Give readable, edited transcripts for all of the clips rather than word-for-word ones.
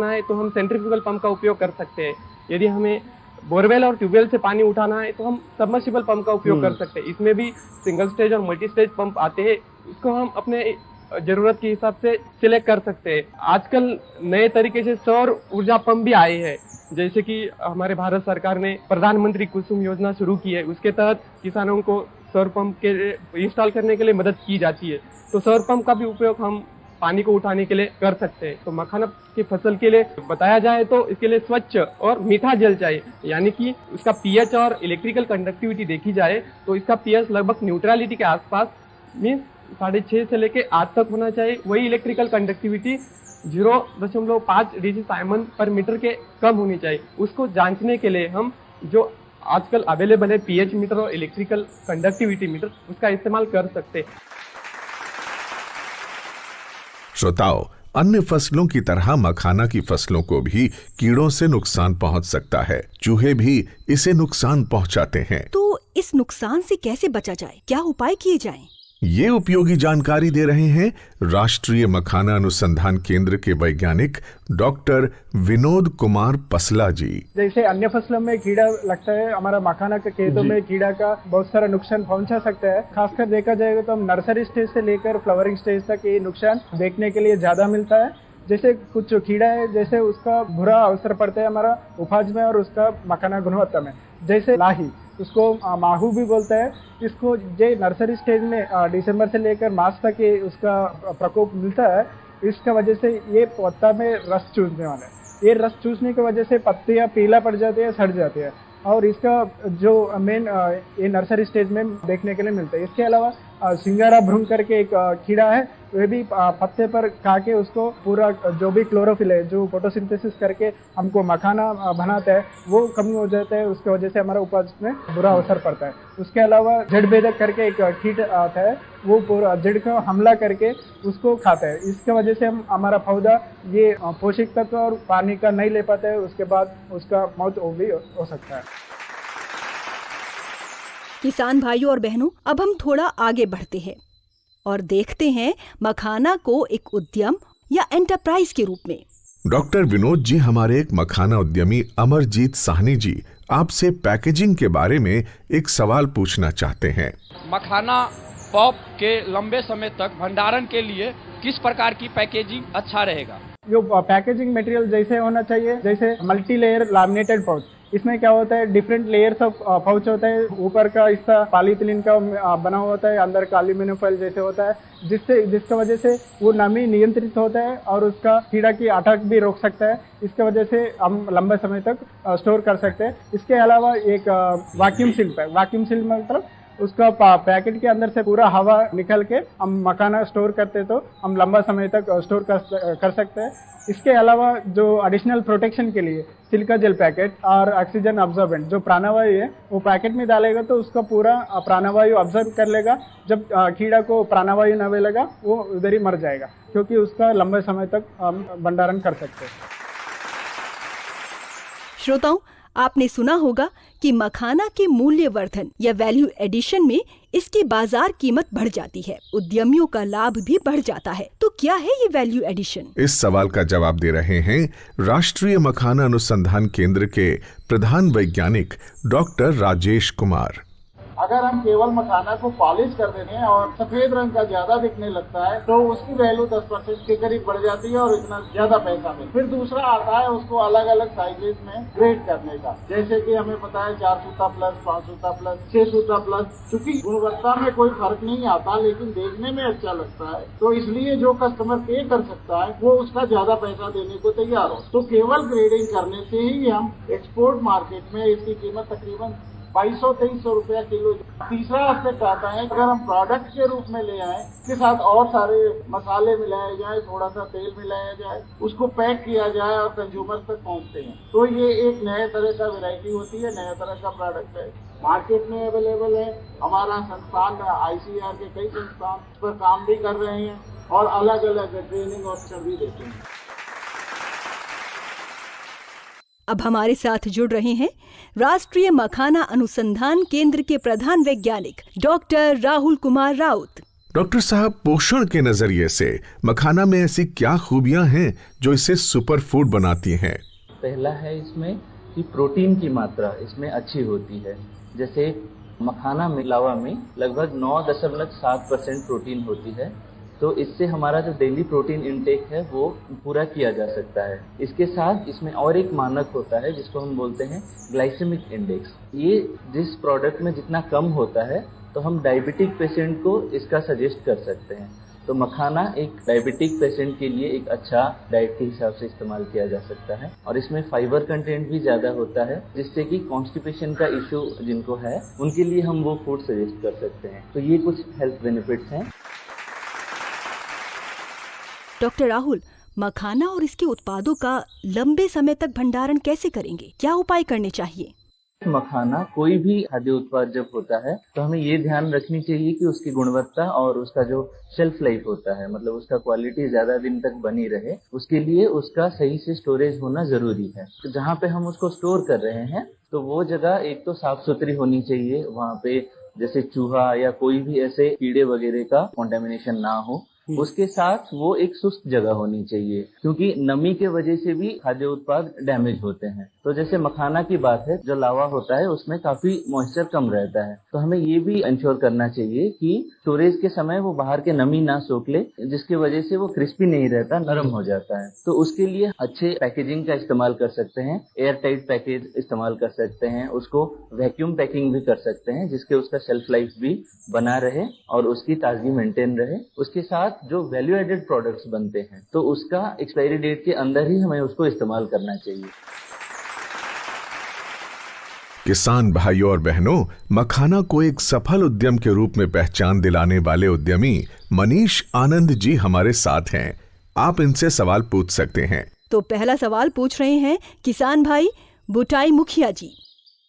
है तो हम सेंट्रीफ्यूगल पंप का उपयोग कर सकते हैं। यदि हमें बोरवेल और ट्यूबवेल से पानी उठाना है तो हम सबमर्सिबल पंप का उपयोग कर सकते हैं। इसमें भी सिंगल स्टेज और मल्टी स्टेज पंप आते हैं, इसको हम अपने जरूरत के हिसाब से सिलेक्ट कर सकते हैं। आजकल नए तरीके से सौर ऊर्जा पंप भी आए हैं, जैसे कि हमारे भारत सरकार ने प्रधानमंत्री कुसुम योजना शुरू की है, उसके तहत किसानों को सौर पंप के इंस्टॉल करने के लिए मदद की जाती है। तो सौर पंप का भी उपयोग हम पानी को उठाने के लिए कर सकते हैं। तो मखाना की फसल के लिए बताया जाए तो इसके लिए स्वच्छ और मीठा जल चाहिए, यानी कि उसका पीएच और इलेक्ट्रिकल कंडक्टिविटी देखी जाए तो इसका पीएच लगभग न्यूट्रलिटी के आसपास मीन्स 6.5 से लेके 8 तक होना चाहिए। वही इलेक्ट्रिकल कंडक्टिविटी 0.5 डीसी साइमन पर मीटर के कम होनी चाहिए। उसको जांचने के लिए हम जो आजकल अवेलेबल है पीएच मीटर और इलेक्ट्रिकल कंडक्टिविटी मीटर, उसका इस्तेमाल कर सकते हैं। श्रोताओं, अन्य फसलों की तरह मखाना की फसलों को भी कीड़ों से नुकसान पहुंच सकता है। चूहे भी इसे नुकसान पहुंचाते हैं। तो इस नुकसान से कैसे बचा जाए, क्या उपाय किए जाएं? ये उपयोगी जानकारी दे रहे हैं राष्ट्रीय मखाना अनुसंधान केंद्र के वैज्ञानिक डॉक्टर विनोद कुमार पसला जी। जैसे अन्य फसलों में कीड़ा लगता है, हमारा मखाना के खेतों में कीड़ा का बहुत सारा नुकसान पहुंचा सकता है। खासकर देखा जाएगा तो हम नर्सरी स्टेज से लेकर फ्लावरिंग स्टेज तक ये नुकसान देखने के लिए ज्यादा मिलता है। जैसे कुछ कीड़ा है, जैसे उसका बुरा असर पड़ता है हमारा उपज में और उसका मखाना गुणवत्ता में। जैसे लाही, उसको माहू भी बोलता है। इसको जो नर्सरी स्टेज में दिसंबर से लेकर मार्च तक ये उसका प्रकोप मिलता है। इसका वजह से ये पत्ता में रस चूसने वाला है। ये रस चूसने की वजह से पत्तियां पीला पड़ जाती है, सड़ जाती है, और इसका जो मेन ये नर्सरी स्टेज में देखने के लिए मिलता है। इसके अलावा सिंगारा भ्रूण करके एक कीड़ा है, वह भी पत्ते पर खा के उसको पूरा जो भी क्लोरोफिल है, जो फोटोसिंथेसिस करके हमको मखाना बनाता है, वो कम हो जाता है। उसकी वजह से हमारा उपज में बुरा असर पड़ता है। उसके अलावा जड़ बेधक करके एक कीट आता है, वो पूरा जड़ का हमला करके उसको खाता है। इसके वजह से हम हमारा पौधा ये पोषक तत्व और पानी का नहीं ले पाता है, उसके बाद उसका मौत भी हो सकता है। किसान भाइयों और बहनों, अब हम थोड़ा आगे बढ़ते हैं और देखते हैं मखाना को एक उद्यम या एंटरप्राइज के रूप में। डॉक्टर विनोद जी हमारे एक मखाना उद्यमी अमरजीत साहनी जी आपसे पैकेजिंग के बारे में एक सवाल पूछना चाहते हैं। मखाना पॉप के लंबे समय तक भंडारण के लिए किस प्रकार की पैकेजिंग अच्छा रहेगा? जो पैकेजिंग मटेरियल जैसे होना चाहिए, जैसे मल्टी लेयर लैमिनेटेड पाउच। इसमें क्या होता है, डिफरेंट लेयर्स ऑफ पाउच होता है। ऊपर का हिस्सा पॉलीथिलीन का बना हुआ होता है, अंदर का एल्यूमिनियम फॉइल जैसे होता है, जिसका वजह से वो नमी नियंत्रित होता है और उसका कीड़ा की अटैक भी रोक सकता है। इसके वजह से हम लंबे समय तक स्टोर कर सकते हैं। इसके अलावा एक वैक्यूम सील है। वैक्यूम सील मतलब उसका पैकेट के अंदर से पूरा हवा निकल के हम मखाना स्टोर करते तो हम लंबा समय तक स्टोर कर सकते हैं। इसके अलावा जो एडिशनल प्रोटेक्शन के लिए सिलिका जेल पैकेट और ऑक्सीजन अब्जॉर्बेंट जो प्राणवायु है, वो पैकेट में डालेगा तो उसका पूरा प्राणवायु ऑब्जर्व कर लेगा। जब कीड़ा को प्राणवायु न मिलेगा वो उधर ही मर जाएगा, क्योंकि उसका लंबे समय तक हम भंडारण कर सकते हैं। श्रोताओं, आपने सुना होगा कि मखाना के मूल्य वर्धन या वैल्यू एडिशन में इसकी बाजार कीमत बढ़ जाती है, उद्यमियों का लाभ भी बढ़ जाता है। तो क्या है ये वैल्यू एडिशन? इस सवाल का जवाब दे रहे हैं राष्ट्रीय मखाना अनुसंधान केंद्र के प्रधान वैज्ञानिक डॉक्टर राजेश कुमार। अगर हम केवल मखाना को पॉलिश कर देते हैं और सफेद रंग का ज्यादा दिखने लगता है तो उसकी वैल्यू 10% के करीब बढ़ जाती है और इतना ज्यादा पैसा मिलता है। फिर दूसरा आता है उसको अलग अलग साइजेस में ग्रेड करने का, जैसे कि हमें पता है 4 सूता प्लस, 5 सूता प्लस, 6 सूता प्लस। चूंकि गुणवत्ता में कोई फर्क नहीं आता लेकिन देखने में अच्छा लगता है, तो इसलिए जो कस्टमर पे कर सकता है वो उसका ज्यादा पैसा देने को तैयार हो। तो केवल ग्रेडिंग करने से ही हम एक्सपोर्ट मार्केट में इसकी कीमत तकरीबन 2200-2300 रुपया किलो। तीसरा एस्पेक्ट आता है, अगर हम प्रोडक्ट के रूप में ले आए, के साथ और सारे मसाले मिलाए जाए, थोड़ा सा तेल मिलाया जाए, उसको पैक किया जाए और कंज्यूमर तक पहुंचते हैं, तो ये एक नए तरह का वैरायटी होती है, नए तरह का प्रोडक्ट है, मार्केट में अवेलेबल है। हमारा संस्थान ICAR के कई संस्थान पर काम भी कर रहे हैं और अलग अलग ट्रेनिंग ऑप्शन भी देते हैं। अब हमारे साथ जुड़ रहे हैं राष्ट्रीय मखाना अनुसंधान केंद्र के प्रधान वैज्ञानिक डॉक्टर राहुल कुमार राउत। डॉक्टर साहब, पोषण के नजरिए से मखाना में ऐसी क्या खूबियां हैं जो इसे सुपर फूड बनाती हैं? पहला है इसमें कि प्रोटीन की मात्रा इसमें अच्छी होती है। जैसे मखाना में, लावा में लगभग 9.7% प्रोटीन होती है, तो इससे हमारा जो डेली प्रोटीन इनटेक है वो पूरा किया जा सकता है। इसके साथ इसमें और एक मानक होता है जिसको हम बोलते हैं ग्लाइसेमिक इंडेक्स। ये जिस प्रोडक्ट में जितना कम होता है तो हम डायबिटिक पेशेंट को इसका सजेस्ट कर सकते हैं। तो मखाना एक डायबिटिक पेशेंट के लिए एक अच्छा डाइट के हिसाब से इस्तेमाल किया जा सकता है। और इसमें फाइबर कंटेंट भी ज़्यादा होता है, जिससे कि कॉन्स्टिपेशन का इशू जिनको है उनके लिए हम वो फूड सजेस्ट कर सकते हैं। तो ये कुछ हेल्थ बेनिफिट्स हैं। डॉक्टर राहुल, मखाना और इसके उत्पादों का लंबे समय तक भंडारण कैसे करेंगे? क्या उपाय करने चाहिए? मखाना कोई भी खाद्य उत्पाद जब होता है तो हमें ये ध्यान रखनी चाहिए कि उसकी गुणवत्ता और उसका जो शेल्फ लाइफ होता है, मतलब उसका क्वालिटी ज्यादा दिन तक बनी रहे, उसके लिए उसका सही से स्टोरेज होना जरूरी है। तो जहाँ पे हम उसको स्टोर कर रहे हैं तो वो जगह एक तो साफ सुथरी होनी चाहिए, वहाँ पे जैसे चूहा या कोई भी ऐसे कीड़े वगैरह का कॉन्टेमिनेशन ना हो। उसके साथ वो एक शुष्क जगह होनी चाहिए, क्योंकि नमी के वजह से भी खाद्य उत्पाद डैमेज होते हैं। तो जैसे मखाना की बात है, जो लावा होता है उसमें काफी मॉइस्चर कम रहता है, तो हमें ये भी इंश्योर करना चाहिए कि स्टोरेज के समय वो बाहर के नमी ना सोख ले, जिसकी वजह से वो क्रिस्पी नहीं रहता, नरम हो जाता है। तो उसके लिए अच्छे पैकेजिंग का इस्तेमाल कर सकते हैं, एयर टाइट पैकेज इस्तेमाल कर सकते हैं, उसको वैक्यूम पैकिंग भी कर सकते हैं जिसके उसका शेल्फ लाइफ भी बना रहे और उसकी ताजगी मेंटेन रहे। उसके साथ जो वैल्यू एडेड प्रोडक्ट्स बनते हैं तो उसका एक्सपायरी डेट के अंदर ही हमें उसको इस्तेमाल करना चाहिए। किसान भाइयों और बहनों, मखाना को एक सफल उद्यम के रूप में पहचान दिलाने वाले उद्यमी मनीष आनंद जी हमारे साथ हैं। आप इनसे सवाल पूछ सकते हैं। तो पहला सवाल पूछ रहे हैं किसान भाई बुटाई मुखिया जी।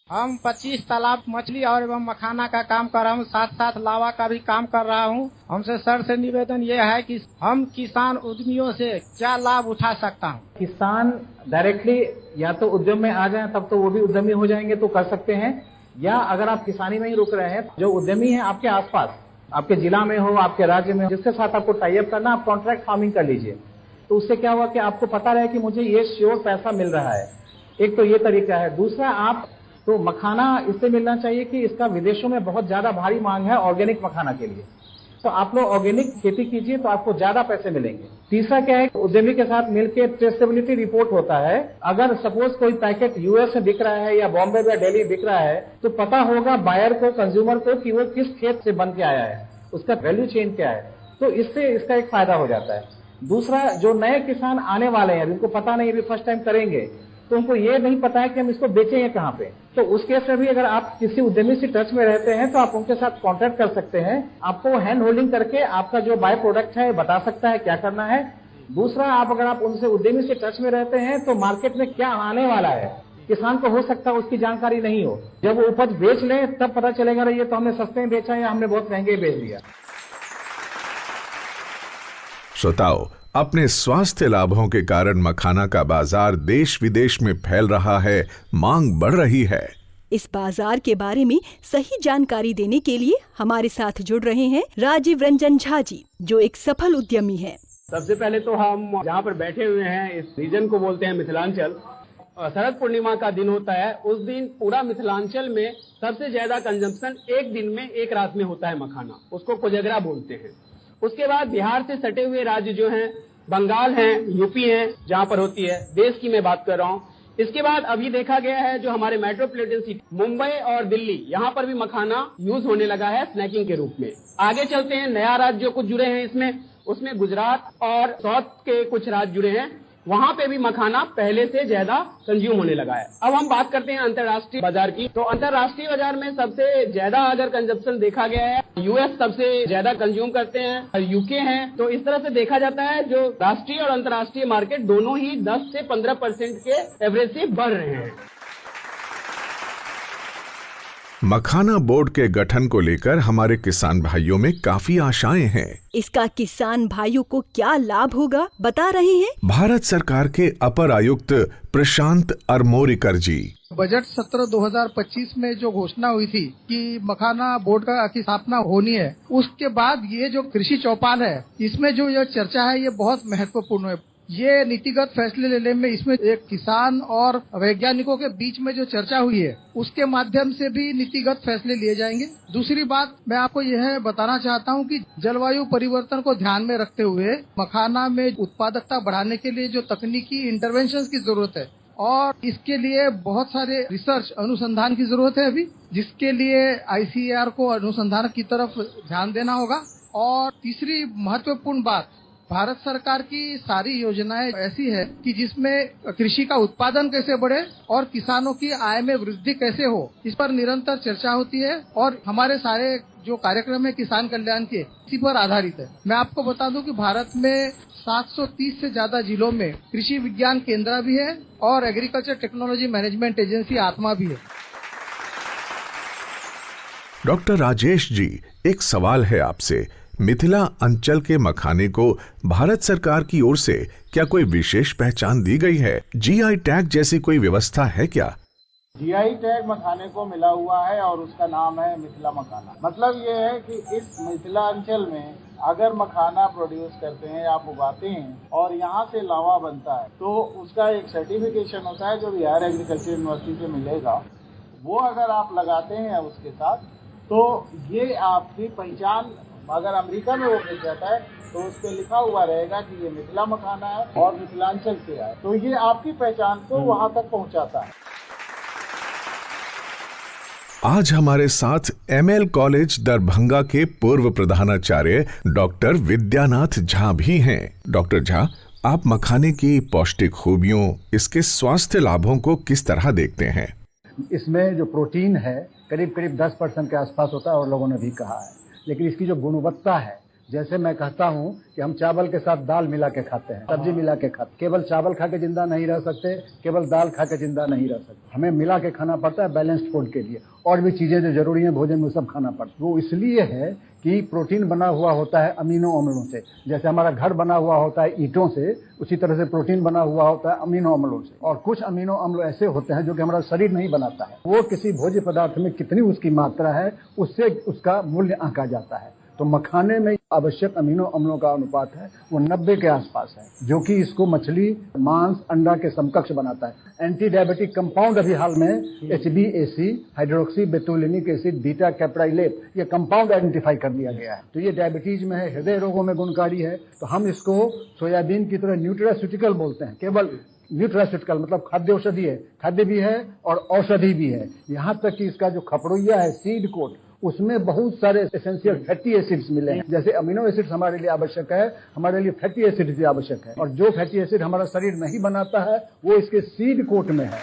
हम 25 तालाब मछली और एवं मखाना का काम कर रहा हूँ, साथ साथ लावा का भी काम कर रहा हूँ। हमसे सर से निवेदन ये है कि हम किसान उद्यमियों से क्या लाभ उठा सकता हूँ? किसान डायरेक्टली या तो उद्यम में आ जाएं, तब तो वो भी उद्यमी हो जाएंगे तो कर सकते हैं, या अगर आप किसानी में ही रुक रहे हैं, जो उद्यमी है आपके आसपास, आपके जिला में हो, आपके राज्य में हो, जिसके साथ आपको टाई अप करना, आप कॉन्ट्रैक्ट फार्मिंग कर लीजिए। तो उससे क्या हुआ कि आपको पता रहे कि मुझे ये श्योर पैसा मिल रहा है। एक तो ये तरीका है। दूसरा, आप तो मखाना इससे मिलना चाहिए कि इसका विदेशों में बहुत ज्यादा भारी मांग है ऑर्गेनिक मखाना के लिए, तो आप लोग ऑर्गेनिक खेती कीजिए तो आपको ज्यादा पैसे मिलेंगे। तीसरा क्या है, उद्यमी के साथ मिलकर ट्रेसेबिलिटी रिपोर्ट होता है। अगर सपोज कोई पैकेट यूएस में बिक रहा है या बॉम्बे या दिल्ली बिक रहा है तो पता होगा बायर को, कंज्यूमर को, कि वो किस खेत से बन के आया है, उसका वैल्यू चेन क्या है। तो इससे इसका एक फायदा हो जाता है। दूसरा, जो नए किसान आने वाले हैं, जिनको पता नहीं, अभी फर्स्ट टाइम करेंगे, तो उनको ये नहीं पता है कि हम इसको बेचेंगे कहाँ पे। तो उस केस में भी अगर आप किसी उद्यमी से टच में रहते हैं तो आप उनके साथ कांटेक्ट कर सकते हैं। आपको हैंड होल्डिंग करके आपका जो बाय प्रोडक्ट है बता सकता है क्या करना है। दूसरा, अगर आप उनसे उद्यमी से टच में रहते हैं तो मार्केट में क्या आने वाला है, किसान को हो सकता है उसकी जानकारी नहीं हो। जब वो उपज बेच ले तब पता चलेगा ये तो हमने सस्ते में बेचा या हमने बहुत महंगे बेच दिया। श्रोताओ, अपने स्वास्थ्य लाभों के कारण मखाना का बाजार देश विदेश में फैल रहा है, मांग बढ़ रही है। इस बाजार के बारे में सही जानकारी देने के लिए हमारे साथ जुड़ रहे हैं राजीव रंजन झा जी, जो एक सफल उद्यमी हैं। सबसे पहले तो हम जहाँ पर बैठे हुए हैं इस रीजन को बोलते हैं मिथिलांचल। शरद पूर्णिमा का दिन होता है, उस दिन पूरा मिथिलांचल में सबसे ज्यादा कंजम्पशन एक दिन में, एक रात में होता है मखाना, उसको कोजगरा बोलते हैं। उसके बाद बिहार से सटे हुए राज्य जो हैं, बंगाल हैं, यूपी हैं, जहाँ पर होती है, देश की मैं बात कर रहा हूँ। इसके बाद अभी देखा गया है जो हमारे मेट्रोपॉलिटन सिटी मुंबई और दिल्ली, यहाँ पर भी मखाना यूज होने लगा है स्नैकिंग के रूप में। आगे चलते हैं, नया राज्य जो कुछ जुड़े हैं इसमें, उसमें गुजरात और साउथ के कुछ राज्य जुड़े हैं, वहाँ पे भी मखाना पहले से ज्यादा कंज्यूम होने लगा है। अब हम बात करते हैं अंतर्राष्ट्रीय बाजार की। तो अंतर्राष्ट्रीय बाजार में सबसे ज्यादा अगर कंजप्शन देखा गया है, यूएस सबसे ज्यादा कंज्यूम करते हैं, यूके हैं। तो इस तरह से देखा जाता है जो राष्ट्रीय और अंतर्राष्ट्रीय मार्केट दोनों ही 10 से 15% के एवरेज से बढ़ रहे हैं। मखाना बोर्ड के गठन को लेकर हमारे किसान भाइयों में काफी आशाएं हैं। इसका किसान भाइयों को क्या लाभ होगा बता रहे हैं भारत सरकार के अपर आयुक्त प्रशांत अरमोरीकर जी। बजट सत्र 2025 में जो घोषणा हुई थी कि मखाना बोर्ड की स्थापना होनी है, उसके बाद ये जो कृषि चौपाल है, इसमें जो यह चर्चा है ये बहुत महत्वपूर्ण है। ये नीतिगत फैसले लेने में इसमें एक किसान और वैज्ञानिकों के बीच में जो चर्चा हुई है, उसके माध्यम से भी नीतिगत फैसले लिए जाएंगे। दूसरी बात मैं आपको यह बताना चाहता हूं कि जलवायु परिवर्तन को ध्यान में रखते हुए मखाना में उत्पादकता बढ़ाने के लिए जो तकनीकी इंटरवेंशन की जरूरत है और इसके लिए बहुत सारे रिसर्च अनुसंधान की जरूरत है अभी, जिसके लिए ICAR को अनुसंधान की तरफ ध्यान देना होगा। और तीसरी महत्वपूर्ण बात, भारत सरकार की सारी योजनाएं ऐसी है कि जिसमें कृषि का उत्पादन कैसे बढ़े और किसानों की आय में वृद्धि कैसे हो, इस पर निरंतर चर्चा होती है और हमारे सारे जो कार्यक्रम है किसान कल्याण के, इसी पर आधारित है। मैं आपको बता दूं कि भारत में 730 से ज्यादा जिलों में कृषि विज्ञान केंद्र भी है और एग्रीकल्चर टेक्नोलॉजी मैनेजमेंट एजेंसी आत्मा भी है। डॉक्टर राजेश जी, एक सवाल है आपसे। मिथिला अंचल के मखाने को भारत सरकार की ओर से क्या कोई विशेष पहचान दी गई है? GI टैग जैसी कोई व्यवस्था है क्या? GI टैग मखाने को मिला हुआ है और उसका नाम है मिथिला मखाना। मतलब ये है कि इस मिथिला अंचल में अगर मखाना प्रोड्यूस करते हैं, आप उगाते हैं और यहाँ से लावा बनता है, तो उसका एक सर्टिफिकेशन होता है जो बिहार एग्रीकल्चर यूनिवर्सिटी से मिलेगा। वो अगर आप लगाते हैं उसके साथ, तो ये आपकी पहचान, अगर अमेरिका में वो मिल जाता है तो उस पर लिखा हुआ रहेगा कि ये मिथिला मखाना है और मिथिलांचल से है, तो ये आपकी पहचान को वहाँ तक पहुँचाता है। आज हमारे साथ ML कॉलेज दरभंगा के पूर्व प्रधानाचार्य डॉक्टर विद्यानाथ झा भी हैं। डॉक्टर झा, आप मखाने की पौष्टिक खूबियों, इसके स्वास्थ्य लाभों को किस तरह देखते हैं? इसमें जो प्रोटीन है करीब 10% के आसपास होता है और लोगों ने भी कहा है, लेकिन इसकी जो गुणवत्ता है, जैसे मैं कहता हूँ कि हम चावल के साथ दाल मिला के खाते हैं, सब्जी मिला के खाते, केवल चावल खा के जिंदा नहीं रह सकते, केवल दाल खा के जिंदा नहीं रह सकते, हमें मिला के खाना पड़ता है बैलेंस्ड फूड के लिए। और भी चीजें जो जरूरी हैं भोजन में सब खाना पड़ता है। वो इसलिए है कि प्रोटीन बना हुआ होता है अमीनो अम्लों से। जैसे हमारा घर बना हुआ होता है ईंटों से, उसी तरह से प्रोटीन बना हुआ होता है अमीनो अम्लों से। और कुछ अमीनो अम्ल ऐसे होते हैं जो कि हमारा शरीर नहीं बनाता है, वो किसी भोज्य पदार्थ में कितनी उसकी मात्रा है उससे उसका मूल्य आंका जाता है। तो मखाने में आवश्यक अमीनो अम्लों का अनुपात है वो 90 के आसपास है, जो कि इसको मछली, मांस, अंडा के समकक्ष बनाता है। एंटी डायबिटिक कंपाउंड अभी हाल में HbAC, हाइड्रोक्सी बेतुलिनिक एसिड, बीटा कैप्राइलेट, ये कंपाउंड आइडेंटिफाई कर लिया गया है। तो ये डायबिटीज में है, हृदय रोगों में गुणकारी है। तो हम इसको सोयाबीन की तरह न्यूट्रास्यूटिकल बोलते हैं। केवल न्यूट्रास्यूटिकल मतलब खाद्य औषधि है, खाद्य भी है और औषधि भी है। यहाँ तक कि इसका जो खपड़ुइया है, सीड कोट, उसमें बहुत सारे एसेंशियल फैटी एसिड्स मिले हैं। जैसे अमीनो एसिड्स हमारे लिए आवश्यक है, हमारे लिए फैटी एसिड भी आवश्यक है। और जो फैटी एसिड हमारा शरीर नहीं बनाता है वो इसके सीड कोट में है।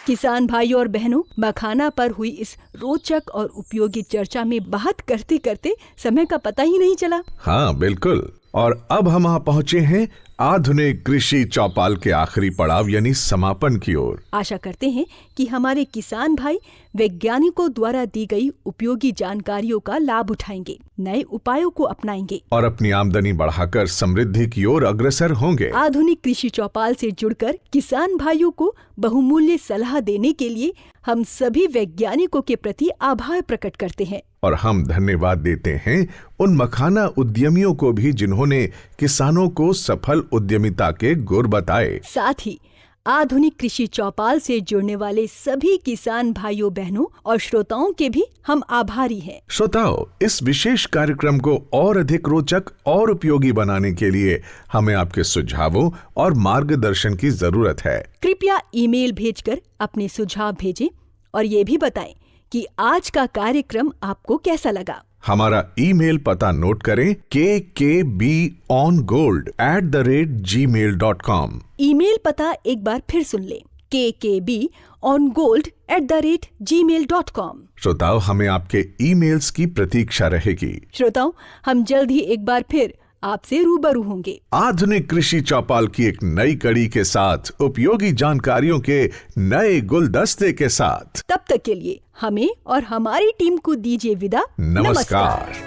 किसान भाइयों और बहनों, मखाना पर हुई इस रोचक और उपयोगी चर्चा में बात करते करते समय का पता ही नहीं चला। हाँ बिल्कुल। और अब हम वहाँ पहुँचे हैं आधुनिक कृषि चौपाल के आखिरी पड़ाव यानी समापन की ओर। आशा करते हैं कि हमारे किसान भाई वैज्ञानिकों द्वारा दी गई उपयोगी जानकारियों का लाभ उठाएंगे, नए उपायों को अपनाएंगे और अपनी आमदनी बढ़ाकर समृद्धि की ओर अग्रसर होंगे। आधुनिक कृषि चौपाल से जुड़कर किसान भाइयों को बहुमूल्य सलाह देने के लिए हम सभी वैज्ञानिकों के प्रति आभार प्रकट करते हैं। और हम धन्यवाद देते हैं उन मखाना उद्यमियों को भी जिन्होंने किसानों को सफल उद्यमिता के गुर बताए। साथ ही आधुनिक कृषि चौपाल से जुड़ने वाले सभी किसान भाइयों बहनों और श्रोताओं के भी हम आभारी हैं। श्रोताओं, इस विशेष कार्यक्रम को और अधिक रोचक और उपयोगी बनाने के लिए हमें आपके सुझावों और मार्गदर्शन की जरूरत है। कृपया ईमेल भेजकर अपने सुझाव भेजें और ये भी बताएं कि आज का कार्यक्रम आपको कैसा लगा। हमारा ईमेल पता नोट करें, kkbongold@gmail.com। ईमेल पता एक बार फिर सुन लें, kkbongold@gmail.com। श्रोताओं, हमें आपके ईमेल्स की प्रतीक्षा रहेगी। श्रोताओं, हम जल्द ही एक बार फिर आपसे रूबरू होंगे। आधुनिक कृषि चौपाल की एक नई कड़ी के साथ, उपयोगी जानकारियों के नए गुलदस्ते के साथ। तब तक के लिए हमें और हमारी टीम को दीजिए विदा। नमस्कार।